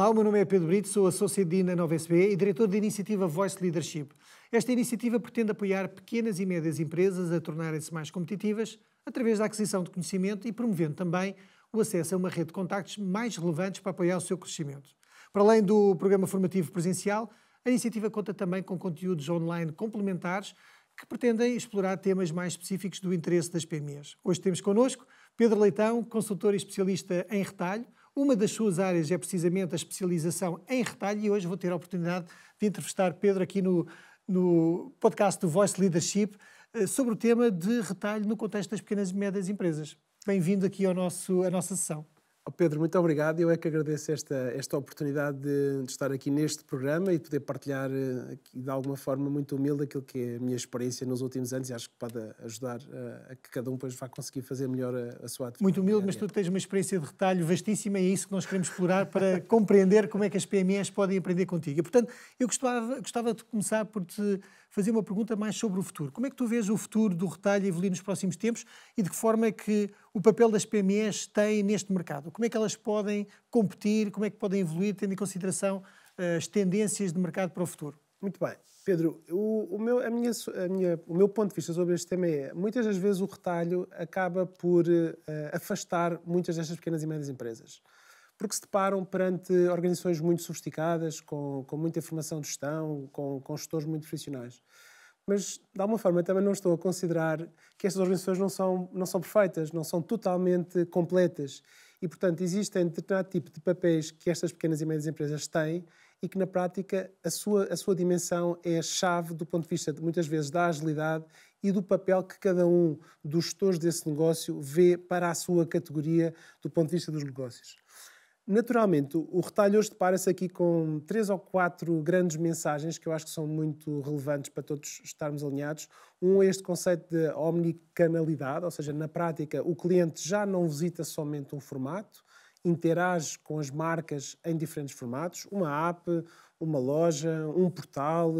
Olá, o meu nome é Pedro Brito, sou Associate Dean na Nova SB e diretor da iniciativa Voice Leadership. Esta iniciativa pretende apoiar pequenas e médias empresas a tornarem-se mais competitivas através da aquisição de conhecimento e promovendo também o acesso a uma rede de contactos mais relevantes para apoiar o seu crescimento. Para além do programa formativo presencial, a iniciativa conta também com conteúdos online complementares que pretendem explorar temas mais específicos do interesse das PMEs. Hoje temos connosco Pedro Leitão, consultor e especialista em retalho. Uma das suas áreas é precisamente a especialização em retalho e hoje vou ter a oportunidade de entrevistar Pedro aqui no podcast do Voice Leadership sobre o tema de retalho no contexto das pequenas e médias empresas. Bem-vindo aqui à nossa sessão. Pedro, muito obrigado. Eu é que agradeço esta oportunidade de estar aqui neste programa e poder partilhar aqui, de alguma forma muito humilde aquilo que é a minha experiência nos últimos anos e acho que pode ajudar a que cada um depois vá conseguir fazer melhor a sua atividade. Muito humilde, mas tu tens uma experiência de retalho vastíssima e é isso que nós queremos explorar para compreender como é que as PMEs podem aprender contigo. E, portanto, eu gostava de começar por te fazer uma pergunta mais sobre o futuro. Como é que tu vês o futuro do retalho evoluir nos próximos tempos e de que forma é que o papel das PMEs tem neste mercado? Como é que elas podem competir, como é que podem evoluir, tendo em consideração as tendências de mercado para o futuro? Muito bem. Pedro, o meu ponto de vista sobre este tema é, muitas das vezes o retalho acaba por afastar muitas destas pequenas e médias empresas. Porque se deparam perante organizações muito sofisticadas, com muita informação de gestão, com gestores muito profissionais. Mas, de alguma forma, também não estou a considerar que estas organizações não são perfeitas, não são totalmente completas. E, portanto, existem determinado tipo de papéis que estas pequenas e médias empresas têm e que, na prática, a sua dimensão é a chave do ponto de vista, muitas vezes, da agilidade e do papel que cada um dos gestores desse negócio vê para a sua categoria do ponto de vista dos negócios. Naturalmente, o retalho hoje depara-se aqui com 3 ou 4 grandes mensagens que eu acho que são muito relevantes para todos estarmos alinhados. Um é este conceito de omnicanalidade, ou seja, na prática o cliente já não visita somente um formato, interage com as marcas em diferentes formatos, uma app, uma loja, um portal,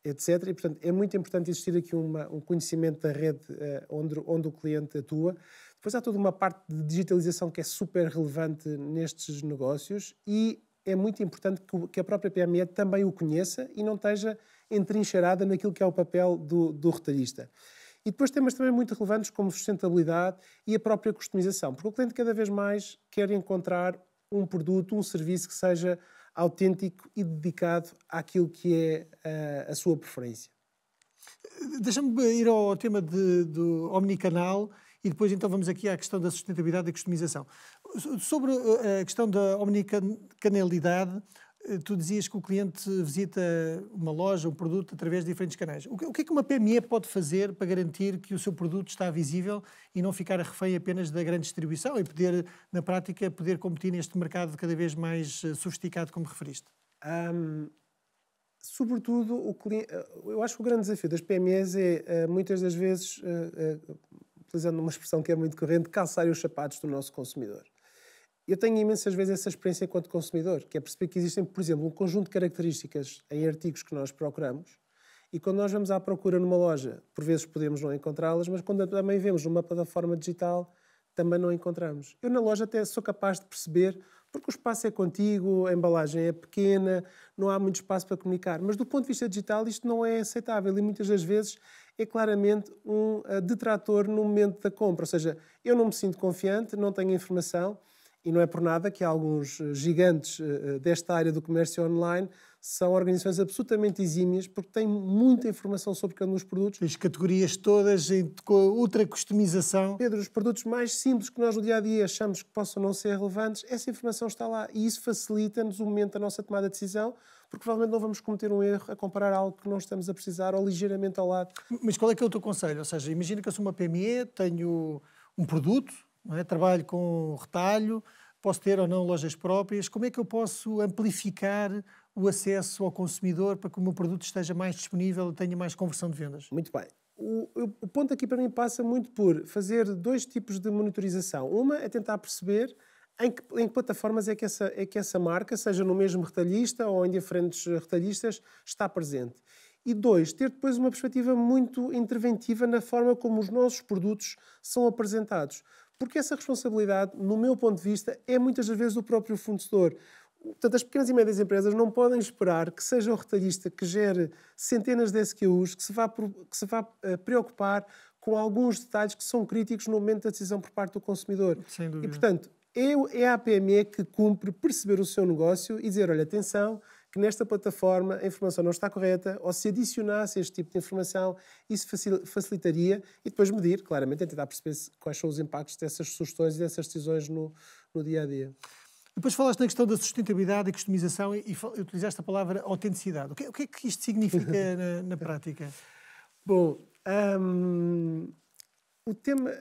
etc. E, portanto, é muito importante existir aqui um conhecimento da rede onde o cliente atua. Depois há toda uma parte de digitalização que é super relevante nestes negócios e é muito importante que a própria PME também o conheça e não esteja entrincheirada naquilo que é o papel do retalhista. E depois temas também muito relevantes como sustentabilidade e a própria customização, porque o cliente cada vez mais quer encontrar um produto, um serviço que seja autêntico e dedicado àquilo que é a sua preferência. Deixa-me ir ao tema do omnicanal e depois então vamos aqui à questão da sustentabilidade e customização. Sobre a questão da omnicanalidade, tu dizias que o cliente visita uma loja, um produto, através de diferentes canais. O que é que uma PME pode fazer para garantir que o seu produto está visível e não ficar refém apenas da grande distribuição e poder, na prática, poder competir neste mercado cada vez mais sofisticado, como referiste? Sobretudo, eu acho que o grande desafio das PMEs é, muitas das vezes, utilizando uma expressão que é muito corrente, calçar os sapatos do nosso consumidor. Eu tenho imensas vezes essa experiência enquanto consumidor, que é perceber que existem, por exemplo, um conjunto de características em artigos que nós procuramos e quando nós vamos à procura numa loja, por vezes podemos não encontrá-las, mas quando também vemos numa plataforma digital, também não encontramos. Eu na loja até sou capaz de perceber, porque o espaço é contíguo, a embalagem é pequena, não há muito espaço para comunicar. Mas do ponto de vista digital isto não é aceitável e muitas das vezes é claramente um detrator no momento da compra. Ou seja, eu não me sinto confiante, não tenho informação e não é por nada que alguns gigantes desta área do comércio online são organizações absolutamente exímias porque têm muita informação sobre cada um dos produtos. As categorias todas com ultra customização. Pedro, os produtos mais simples que nós no dia-a-dia achamos que possam não ser relevantes, essa informação está lá e isso facilita-nos o momento da nossa tomada de decisão porque provavelmente não vamos cometer um erro a comparar algo que não estamos a precisar ou ligeiramente ao lado. Mas qual é que é o teu conselho? Ou seja, imagina que eu sou uma PME, tenho um produto, não é? Trabalho com retalho, posso ter ou não lojas próprias. Como é que eu posso amplificar o acesso ao consumidor para que o meu produto esteja mais disponível e tenha mais conversão de vendas? Muito bem. O ponto aqui para mim passa muito por fazer 2 tipos de monitorização. Uma é tentar perceber em que plataformas é que essa marca, seja no mesmo retalhista ou em diferentes retalhistas, está presente. E 2, ter depois uma perspectiva muito interventiva na forma como os nossos produtos são apresentados. Porque essa responsabilidade, no meu ponto de vista, é muitas das vezes do próprio fornecedor. Portanto, as pequenas e médias empresas não podem esperar que seja o retalhista que gere centenas de SKUs, que se vá preocupar com alguns detalhes que são críticos no momento da decisão por parte do consumidor. Sem dúvida. E, portanto, é a PME que cumpre perceber o seu negócio e dizer, olha, atenção, que nesta plataforma a informação não está correta, ou se adicionasse este tipo de informação, isso facilitaria, e depois medir, claramente, tentar perceber quais são os impactos dessas sugestões e dessas decisões no dia-a-dia. Depois falaste na questão da sustentabilidade e customização e utilizaste a palavra autenticidade. O que é que isto significa na prática? Bom, o tema...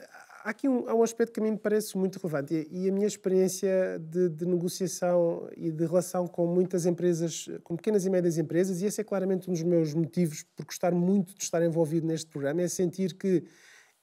Há um aspecto que a mim me parece muito relevante e a minha experiência de negociação e de relação com muitas empresas, com pequenas e médias empresas, e esse é claramente um dos meus motivos por gostar muito de estar envolvido neste programa, é sentir que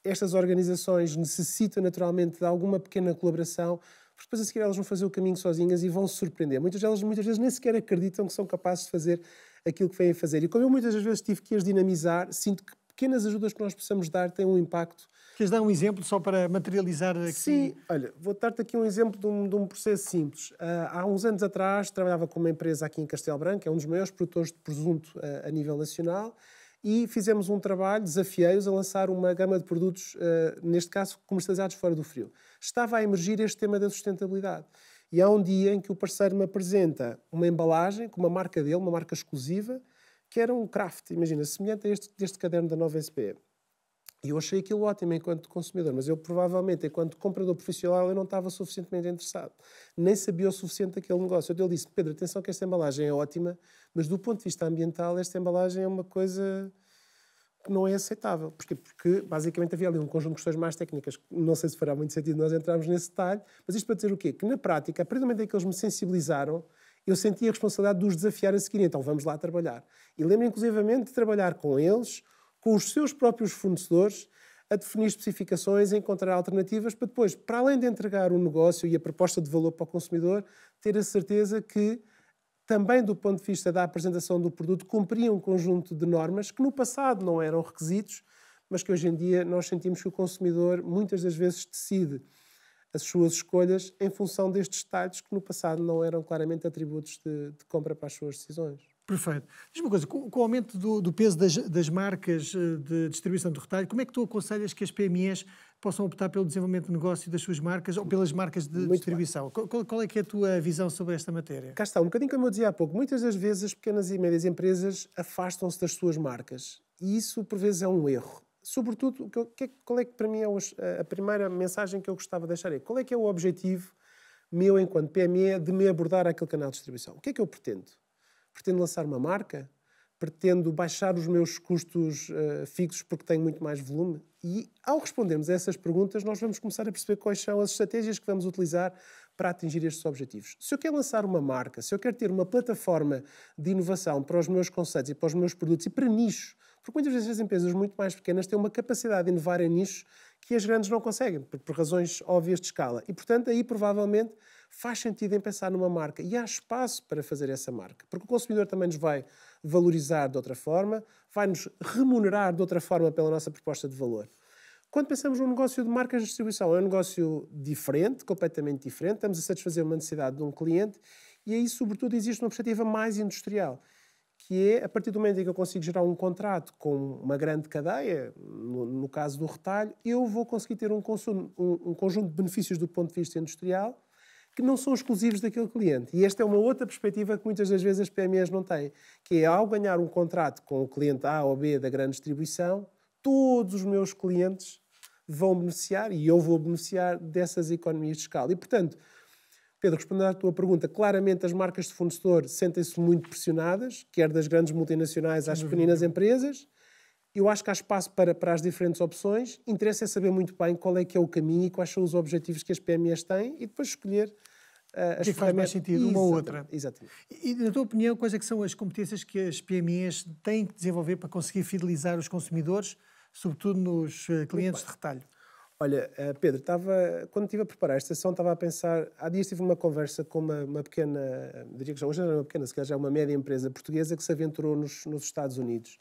estas organizações necessitam naturalmente de alguma pequena colaboração, porque depois a seguir elas vão fazer o caminho sozinhas e vão se surpreender. Muitas vezes nem sequer acreditam que são capazes de fazer aquilo que vêm a fazer. E como eu muitas vezes tive que as dinamizar, sinto que pequenas ajudas que nós possamos dar têm um impacto. Queres dar um exemplo só para materializar aqui? Sim, olha, vou dar-te aqui um exemplo de um processo simples. Há uns anos atrás trabalhava com uma empresa aqui em Castelo Branco, que é um dos maiores produtores de presunto a nível nacional, e fizemos um trabalho, desafiei-os a lançar uma gama de produtos, neste caso comercializados fora do frio. Estava a emergir este tema da sustentabilidade. E há um dia em que o parceiro me apresenta uma embalagem com uma marca dele, uma marca exclusiva, que era um craft, imagina, semelhante a deste caderno da Nova SPE. E eu achei aquilo ótimo enquanto consumidor, mas eu provavelmente, enquanto comprador profissional, eu não estava suficientemente interessado. Nem sabia o suficiente daquele negócio. Eu lhe disse, Pedro, atenção que esta embalagem é ótima, mas do ponto de vista ambiental, esta embalagem é uma coisa que não é aceitável. Porquê? Porque, basicamente, havia ali um conjunto de questões mais técnicas. Não sei se fará muito sentido nós entrarmos nesse detalhe, mas isto para dizer o quê? Que, na prática, a partir do momento em que eles me sensibilizaram, eu senti a responsabilidade de os desafiar a seguir. Então, vamos lá trabalhar. E lembro, inclusivamente, de trabalhar com eles, com os seus próprios fornecedores, a definir especificações, a encontrar alternativas, para depois, para além de entregar o negócio e a proposta de valor para o consumidor, ter a certeza que, também do ponto de vista da apresentação do produto, cumpriam um conjunto de normas que no passado não eram requisitos, mas que hoje em dia nós sentimos que o consumidor muitas das vezes decide as suas escolhas em função destes detalhes que no passado não eram claramente atributos de compra para as suas decisões. Perfeito. Diz-me uma coisa, com o aumento do peso das marcas de distribuição do retalho, como é que tu aconselhas que as PMEs possam optar pelo desenvolvimento de negócio das suas marcas ou pelas marcas de distribuição? Qual é que é a tua visão sobre esta matéria? Cá está, um bocadinho como eu dizia há pouco, muitas das vezes as pequenas e médias empresas afastam-se das suas marcas e isso por vezes é um erro. Sobretudo, qual é que para mim é a primeira mensagem que eu gostava de deixar? Qual é que é o objetivo meu enquanto PME de me abordar àquele canal de distribuição? O que é que eu pretendo? Pretendo lançar uma marca? Pretendo baixar os meus custos fixos porque tenho muito mais volume? E ao respondermos a essas perguntas, nós vamos começar a perceber quais são as estratégias que vamos utilizar para atingir estes objetivos. Se eu quero lançar uma marca, se eu quero ter uma plataforma de inovação para os meus conceitos e para os meus produtos e para nichos, porque muitas vezes as empresas muito mais pequenas têm uma capacidade de inovar em nichos que as grandes não conseguem, por razões óbvias de escala. E, portanto, aí provavelmente faz sentido em pensar numa marca. E há espaço para fazer essa marca. Porque o consumidor também nos vai valorizar de outra forma, vai-nos remunerar de outra forma pela nossa proposta de valor. Quando pensamos num negócio de marcas de distribuição, é um negócio diferente, completamente diferente. Estamos a satisfazer uma necessidade de um cliente e aí, sobretudo, existe uma perspectiva mais industrial, que é, a partir do momento em que eu consigo gerar um contrato com uma grande cadeia, no caso do retalho, eu vou conseguir ter um conjunto de benefícios do ponto de vista industrial que não são exclusivos daquele cliente. E esta é uma outra perspectiva que muitas das vezes as PMEs não têm, que é, ao ganhar um contrato com o cliente A ou B da grande distribuição, todos os meus clientes vão beneficiar e eu vou beneficiar dessas economias de escala. E, portanto, Pedro, respondendo à tua pergunta, claramente as marcas de fornecedor sentem-se muito pressionadas, quer das grandes multinacionais às pequenas empresas. Eu acho que há espaço para as diferentes opções. Interessa é saber muito bem qual é que é o caminho e quais são os objetivos que as PMEs têm e depois escolher as que faz mais sentido, uma ou outra. Exatamente. E, na tua opinião, quais é que são as competências que as PMEs têm que desenvolver para conseguir fidelizar os consumidores, sobretudo nos clientes de retalho? Olha, Pedro, quando estive a preparar esta sessão, estava a pensar... Há dias tive uma conversa com uma pequena... Diria que já hoje não é uma pequena, se calhar já é uma média empresa portuguesa que se aventurou nos Estados Unidos,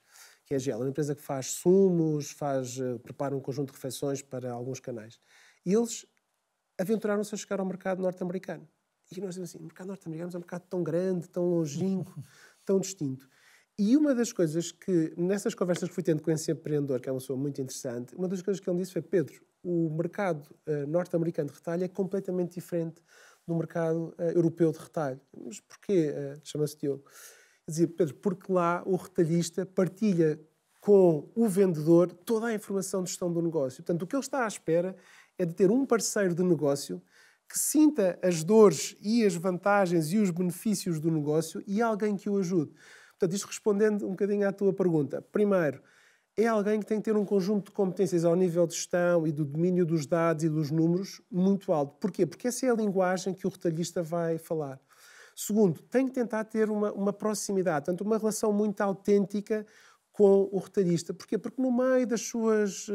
que é a GEL, uma empresa que faz sumos, prepara um conjunto de refeições para alguns canais. E eles aventuraram-se a chegar ao mercado norte-americano. E nós dizemos assim, o mercado norte-americano é um mercado tão grande, tão longínquo, tão distinto. E uma das coisas que, nessas conversas que fui tendo com esse empreendedor, que é uma pessoa muito interessante, uma das coisas que ele disse foi, Pedro, o mercado norte-americano de retalho é completamente diferente do mercado europeu de retalho. Mas porquê? Chama-se Diogo. Eu dizia, Pedro, porque lá o retalhista partilha com o vendedor toda a informação de gestão do negócio. Portanto, o que ele está à espera é de ter um parceiro de negócio que sinta as dores e as vantagens e os benefícios do negócio e alguém que o ajude. Portanto, isto respondendo um bocadinho à tua pergunta. Primeiro, é alguém que tem que ter um conjunto de competências ao nível de gestão e do domínio dos dados e dos números muito alto. Porquê? Porque essa é a linguagem que o retalhista vai falar. Segundo, tem que tentar ter uma proximidade, portanto, uma relação muito autêntica com o retalhista. Porquê? Porque no meio das suas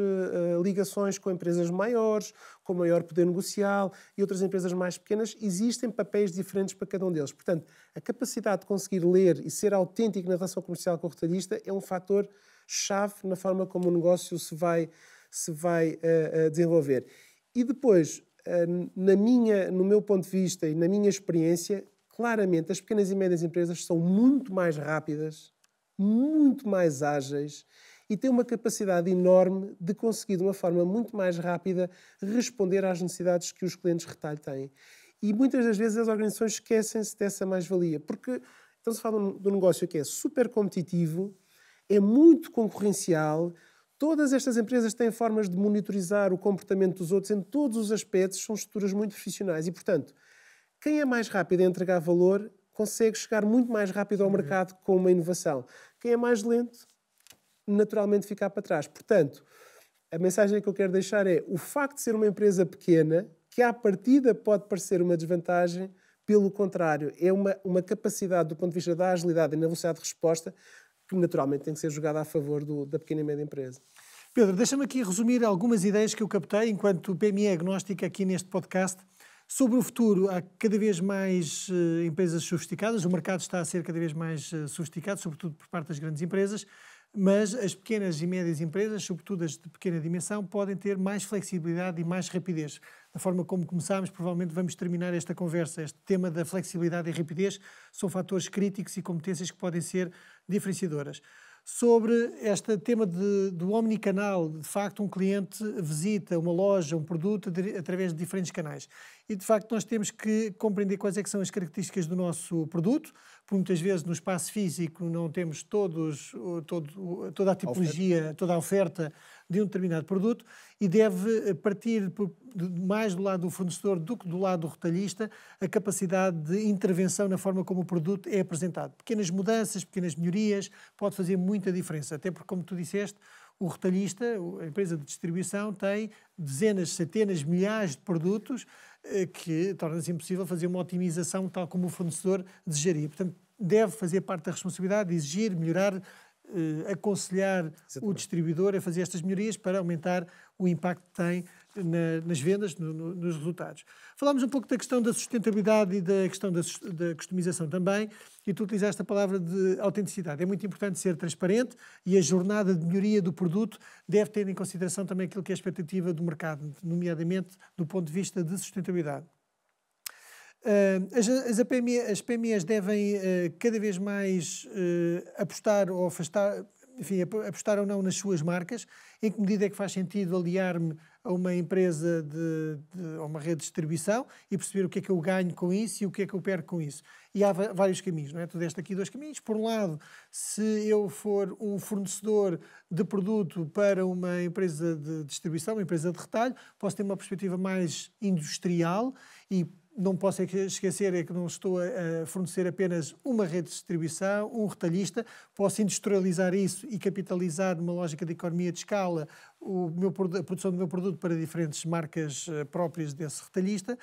ligações com empresas maiores, com maior poder negocial e outras empresas mais pequenas, existem papéis diferentes para cada um deles. Portanto, a capacidade de conseguir ler e ser autêntico na relação comercial com o retalhista é um fator chave na forma como o negócio se vai desenvolver. E depois, no meu ponto de vista e na minha experiência, claramente as pequenas e médias empresas são muito mais rápidas, muito mais ágeis e têm uma capacidade enorme de conseguir, de uma forma muito mais rápida, responder às necessidades que os clientes de retalho têm. E muitas das vezes as organizações esquecem-se dessa mais-valia, porque estamos a falar de um negócio que é super competitivo, é muito concorrencial, todas estas empresas têm formas de monitorizar o comportamento dos outros em todos os aspectos, são estruturas muito profissionais e, portanto, quem é mais rápido a entregar valor consegue chegar muito mais rápido ao mercado com uma inovação. Quem é mais lento, naturalmente fica para trás. Portanto, a mensagem que eu quero deixar é o facto de ser uma empresa pequena, que à partida pode parecer uma desvantagem, pelo contrário, é uma capacidade do ponto de vista da agilidade e na velocidade de resposta que naturalmente tem que ser jogada a favor da pequena e média empresa. Pedro, deixa-me aqui resumir algumas ideias que eu captei enquanto PME agnóstica aqui neste podcast. Sobre o futuro, há cada vez mais empresas sofisticadas, o mercado está a ser cada vez mais sofisticado, sobretudo por parte das grandes empresas, mas as pequenas e médias empresas, sobretudo as de pequena dimensão, podem ter mais flexibilidade e mais rapidez. Da forma como começámos, provavelmente vamos terminar esta conversa. Este tema da flexibilidade e rapidez são fatores críticos e competências que podem ser diferenciadoras. Sobre este tema do omnicanal, de facto um cliente visita uma loja, um produto através de diferentes canais. E de facto nós temos que compreender quais é que são as características do nosso produto, porque muitas vezes no espaço físico não temos toda a tipologia, toda a oferta de um determinado produto e deve partir mais do lado do fornecedor do que do lado do retalhista a capacidade de intervenção na forma como o produto é apresentado. Pequenas mudanças, pequenas melhorias, pode fazer muita diferença, até porque, como tu disseste, o retalhista, a empresa de distribuição, tem dezenas, centenas, milhares de produtos que torna-se impossível fazer uma otimização tal como o fornecedor desejaria. Portanto, deve fazer parte da responsabilidade, exigir, melhorar, aconselhar o distribuidor a fazer estas melhorias para aumentar o impacto que tem nas vendas, nos resultados. Falámos um pouco da questão da sustentabilidade e da questão da customização também, e tu utilizaste a palavra de autenticidade. É muito importante ser transparente e a jornada de melhoria do produto deve ter em consideração também aquilo que é a expectativa do mercado, nomeadamente do ponto de vista de sustentabilidade. As PMEs devem cada vez mais apostar ou afastar, enfim, apostar ou não nas suas marcas. Em que medida é que faz sentido aliar-me a uma empresa a uma rede de distribuição e perceber o que é que eu ganho com isso e o que é que eu perco com isso. E há vários caminhos, não é? Tu deste aqui dois caminhos. Por um lado, se eu for um fornecedor de produto para uma empresa de distribuição, uma empresa de retalho, posso ter uma perspectiva mais industrial e não posso esquecer é que não estou a fornecer apenas uma rede de distribuição, um retalhista, posso industrializar isso e capitalizar numa lógica de economia de escala a produção do meu produto para diferentes marcas próprias desse retalhista.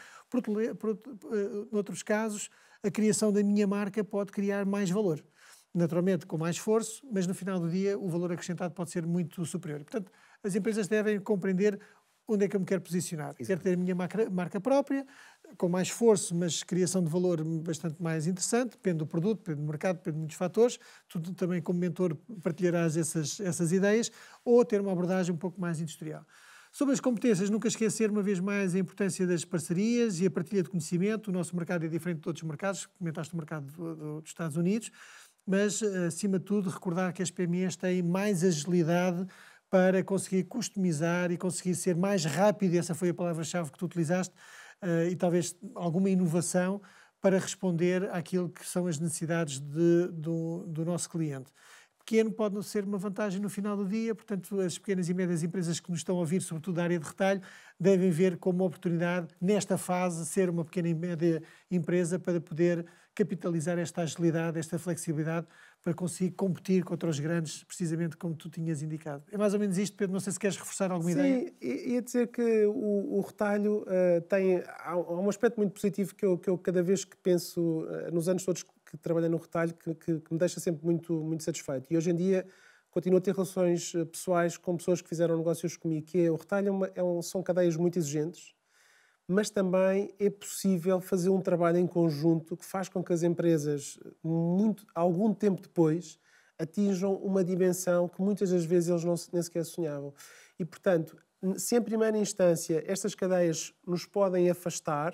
Noutros casos, a criação da minha marca pode criar mais valor. Naturalmente, com mais esforço, mas no final do dia o valor acrescentado pode ser muito superior. Portanto, as empresas devem compreender onde é que eu me quero posicionar. Quero ter a minha marca própria, com mais esforço, mas criação de valor bastante mais interessante, depende do produto, depende do mercado, depende de muitos fatores. Tu também, como mentor, partilharás essas ideias, ou ter uma abordagem um pouco mais industrial. Sobre as competências, nunca esquecer, uma vez mais, a importância das parcerias e a partilha de conhecimento. O nosso mercado é diferente de outros mercados, comentaste o mercado dos Estados Unidos, mas, acima de tudo, recordar que as PMEs têm mais agilidade para conseguir customizar e conseguir ser mais rápido, essa foi a palavra-chave que tu utilizaste, e talvez alguma inovação para responder àquilo que são as necessidades do nosso cliente. Pequeno pode ser uma vantagem no final do dia, portanto, as pequenas e médias empresas que nos estão a ouvir, sobretudo da área de retalho, devem ver como oportunidade, nesta fase, ser uma pequena e média empresa para poder capitalizar esta agilidade, esta flexibilidade, para conseguir competir contra os grandes, precisamente como tu tinhas indicado. É mais ou menos isto, Pedro, não sei se queres reforçar alguma ideia. Sim, ia dizer que o retalho há um aspecto muito positivo que eu cada vez que penso, nos anos todos que trabalhei no retalho, que me deixa sempre muito, muito satisfeito. E hoje em dia continuo a ter relações pessoais com pessoas que fizeram negócios comigo, que o retalho são cadeias muito exigentes, mas também é possível fazer um trabalho em conjunto que faz com que as empresas, algum tempo depois, atinjam uma dimensão que muitas das vezes eles nem sequer sonhavam. E, portanto, se em primeira instância estas cadeias nos podem afastar,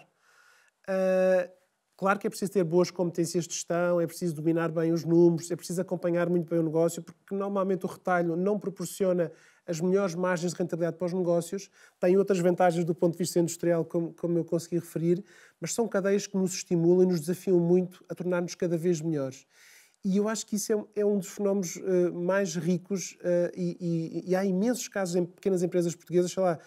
claro que é preciso ter boas competências de gestão, é preciso dominar bem os números, é preciso acompanhar muito bem o negócio, porque normalmente o retalho não proporciona as melhores margens de rentabilidade para os negócios, tem outras vantagens do ponto de vista industrial, como eu consegui referir, mas são cadeias que nos estimulam e nos desafiam muito a tornar-nos cada vez melhores. E eu acho que isso é um dos fenómenos mais ricos e há imensos casos em pequenas empresas portuguesas, sei lá,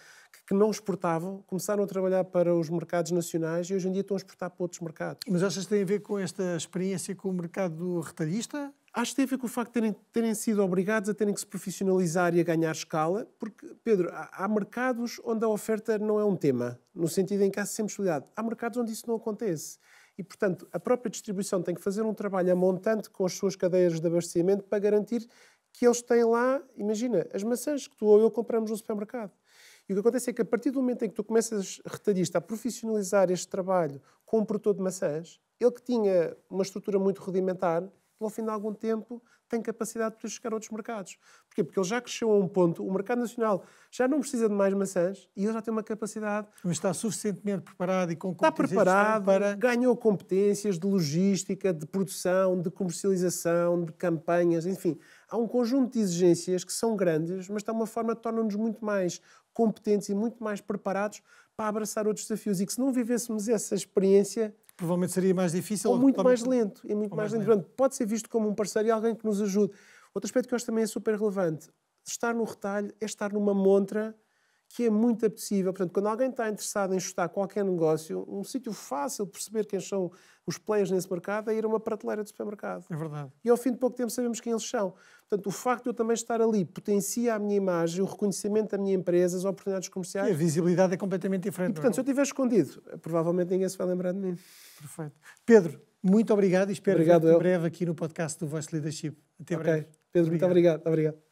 que não exportavam, começaram a trabalhar para os mercados nacionais e hoje em dia estão a exportar para outros mercados. Mas achas que tem a ver com esta experiência com o mercado retalhista? Acho que tem a ver com o facto de terem sido obrigados a terem que se profissionalizar e a ganhar escala, porque, Pedro, há mercados onde a oferta não é um tema, no sentido em que há sempre possibilidade. Há mercados onde isso não acontece. E, portanto, a própria distribuição tem que fazer um trabalho a montante com as suas cadeias de abastecimento para garantir que eles têm lá, imagina, as maçãs que tu ou eu compramos no supermercado. E o que acontece é que a partir do momento em que tu começas, retalhista, a profissionalizar este trabalho com um produtor de maçãs, ele que tinha uma estrutura muito rudimentar, ao fim de algum tempo tem capacidade de poder chegar a outros mercados. Porquê? Porque ele já cresceu a um ponto, o mercado nacional já não precisa de mais maçãs e ele já tem uma capacidade... Mas está suficientemente preparado e com Está competências preparado, ganhou competências de logística, de produção, de comercialização, de campanhas, enfim. Há um conjunto de exigências que são grandes, mas de uma forma que tornam-nos muito mais competentes e muito mais preparados para abraçar outros desafios. E que se não vivêssemos essa experiência... provavelmente seria mais difícil. Ou muito mais lento. E muito mais lento. Portanto, pode ser visto como um parceiro e alguém que nos ajude. Outro aspecto que eu acho também é super relevante. Estar no retalho é estar numa montra que é muito apetecível. Portanto, quando alguém está interessado em ajustar qualquer negócio, um sítio fácil de perceber quem são os players nesse mercado é ir a uma prateleira de supermercado. É verdade. E ao fim de pouco tempo sabemos quem eles são. Portanto, o facto de eu também estar ali potencia a minha imagem, o reconhecimento da minha empresa, as oportunidades comerciais. E a visibilidade é completamente diferente. E, portanto, se eu estiver escondido, provavelmente ninguém se vai lembrar de mim. Perfeito. Pedro, muito obrigado e espero Obrigado, ver-te em breve aqui no podcast do Voice Leadership. Até breve. Pedro, muito obrigado.